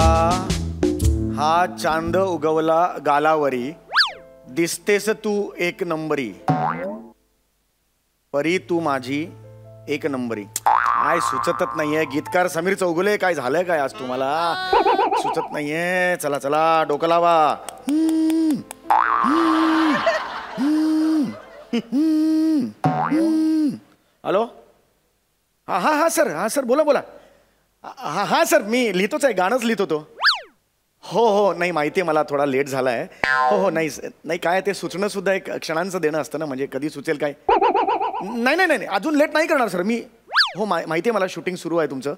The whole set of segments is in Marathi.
हा चांद उगवला गालावरी, दिसतेस तू एक नंबरी, परी तू माझी एक नंबरी. काय सुचतच नाहीये. गीतकार समीर चौगुले, काय झालंय काय आज तुम्हाला? सुचत नाहीये. चला चला डोकं लावा. हॅलो. हा हा हा सर, हा सर बोला बोला. हा हा सर, मी लिहितोच आहे, गाणंच लिहित होतो. हो हो, नाही माहिती आहे मला, थोडा लेट झाला आहे. हो हो, नाही नाही, काय ते सुचणं सुद्धा एक क्षणांचं देणं असतं ना, म्हणजे कधी सुचेल काय. नाही नाही नाही, अजून लेट नाही करणार सर मी. हो माहिती आहे मला, शूटिंग सुरू आहे तुमचं.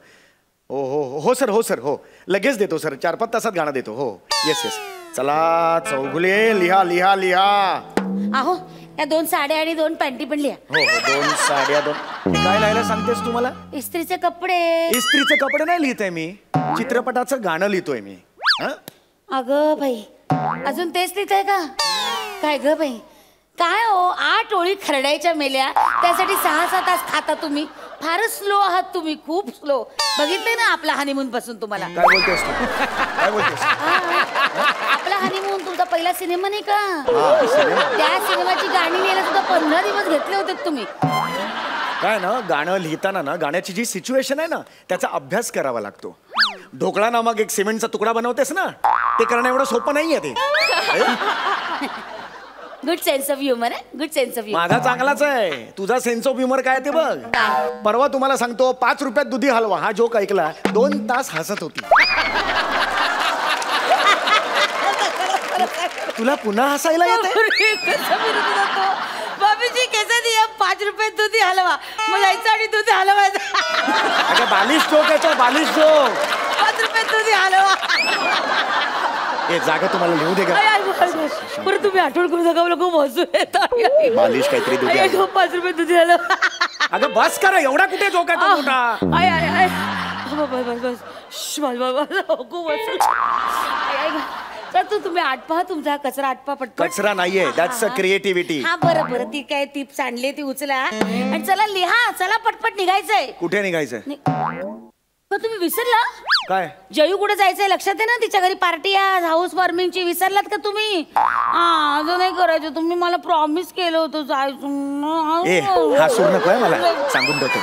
हो हो हो सर, हो सर, हो लगेच देतो सर, 4-5 तासात गाणं देतो. हो येस येस. चला चौगुले, लिहा लिहा लिहा. अहो या 2 साड्या आणि 2 पॅन्टी पण लिहा. हो हो, 2 साड्या 2. काय लिहायला सांगतेस तू मला? इस्त्रीचे कपडे. इस्त्रीचे कपडे नाही लिहितोय मी, चित्रपटाचं गाणं लिहितोय मी. अगं बाई, अजून तेच लिहिताय का? काय ग बाई, काय हो, 8 ओळी खरडायच्या मेल्या, त्यासाठी 6-6 तास खाता तुम्ही. फारच स्लो आहात तुम्ही, खूप स्लो. बघितलंय ना आपला हनीमून पासून तुम्हाला. काय बोलतेस तू? काय बोलतेस? आपला हनीमून तुमचा पहिला सिनेमा नाही का? त्या सिनेमाची गाणी लिहायला सुद्धा 15 दिवस घेतले होते तुम्ही. काय ना, गाणं लिहिताना ना, गाण्याची जी सिच्युएशन आहे ना, त्याचा अभ्यास करावा लागतो. ढोकळा नामक एक सिमेंटचा तुकडा बनवतेस ना, ते करणं एवढं सोपं नाहीये ते. गुड सेन्स ऑफ ह्युमर आहे, गुड सेन्स ऑफ ह्युमर. माझा चांगलाच आहे, तुझा सेन्स ऑफ ह्युमर काय ते बघ. परवा तुम्हाला सांगतो, 5 रुपयात दुधी हलवा हा जोक ऐकला, 2 तास हसत होती. तुला पुन्हा हसायला येते? बाबीजी कैसा दिया 5 रुपये दुधी हलवा, मग जायचं आणि दुधी हलवायचं. अगं बालिश जोक याचा, बालिश जोक. 5 रुपये दुधी हलवा. हे जागा तुम्हाला लिहू दे का? बरं तुम्ही आठवण करू नका, लोक बसू येतात. बालिश काहीतरी दुधी. 5 रुपये दुधी हलवा. अगं बस करा, एवढा कुठे जोक आहे तो मोठा? आय आय आय, बस बस बस. तर तुम्ही आटपा, तुमचा कचरा आटपा पटपट. कचरा नाहीये, दॅट्स अ क्रिएटिव्हिटी. हा बरं बरं, ती काय टिप्स आणली ती उचला आणि चला लिहा. चला पटपट निघायचंय. कुठे निघायचंय? पण तुम्ही विसरला काय? जयू कुठे जायचंय लक्षात आहे ना? तिच्या घरी पार्टी आहे, हाऊस वॉर्मिंगची. विसरलात का तुम्ही? अजून नाही करायचं, तुम्ही मला प्रॉमिस केलं होतं जायचं. ए हा सूर नकोय मला, सांगून देतो.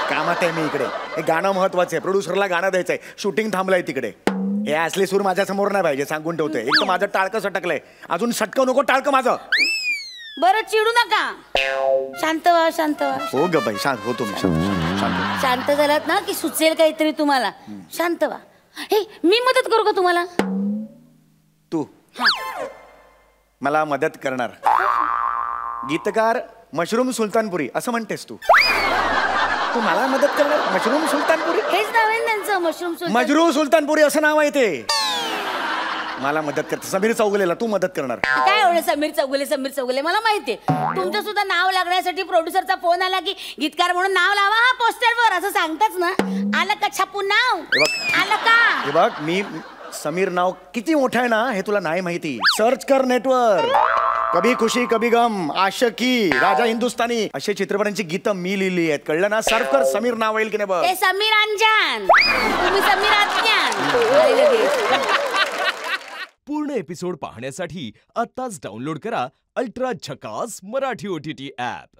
कामात आहे मी इकडे. हे गाणं महत्वाचं आहे, प्रोड्युसरला गाणं द्यायचंय, शूटिंग थांबलंय तिकडे. हे असले सूर माझ्या समोर नाही पाहिजे, सांगून ठेवतोय. एक तर माझं टाळकं सटकलंय, अजून सटकव नको टाळकं माझं. बरं चिडू नका, शांत व्हा शांत व्हा. हो ग बाई, शांत हो तुम्ही, शांत. शांत झालात ना की सुचेल काहीतरी तुम्हाला. शांत व्हा. हे मी मदत करू का तुम्हाला? तू मला मदत करणार? गीतकार मशरूम सुलतानपुरी असं म्हणतेस तू? तू मला मदत करणार? मशरूम सुलतानपुरी हेच नाव आहे त्यांचं, मशरूम मजरू सुलतानपुरी असं नाव आहे ते. मला मदत करते. समीर चौगुलेला तू मदत करणार? काय एवढं समीर चौगुले मला माहितीये. तुमचं सुद्धा नाव लागण्यासाठी प्रोड्युसरचा फोन आला की गीतकार म्हणून नाव लावा हा पोस्टरवर, असं सांगताच ना. आलं का छापून नाव? आलं का? हे बघ, मी समीर नाव किती मोठं आहे ना हे तुला नाही माहिती. सर्च कर नेटवर. कभी खुशी कभी गम, आशिकी, राजा हिंदुस्तानी असे चित्रपटांची गीतं मी लिहिली आहेत, कळलं ना? सर्च कर, समीर नाव येईल की नाही बघ. ते समीर अंजान, तुम्ही समीर अंजान. पूर्ण एपिसोड पाहण्यासाठी आत्ताच डाउनलोड करा अल्ट्रा झकास मराठी OTT ॲप.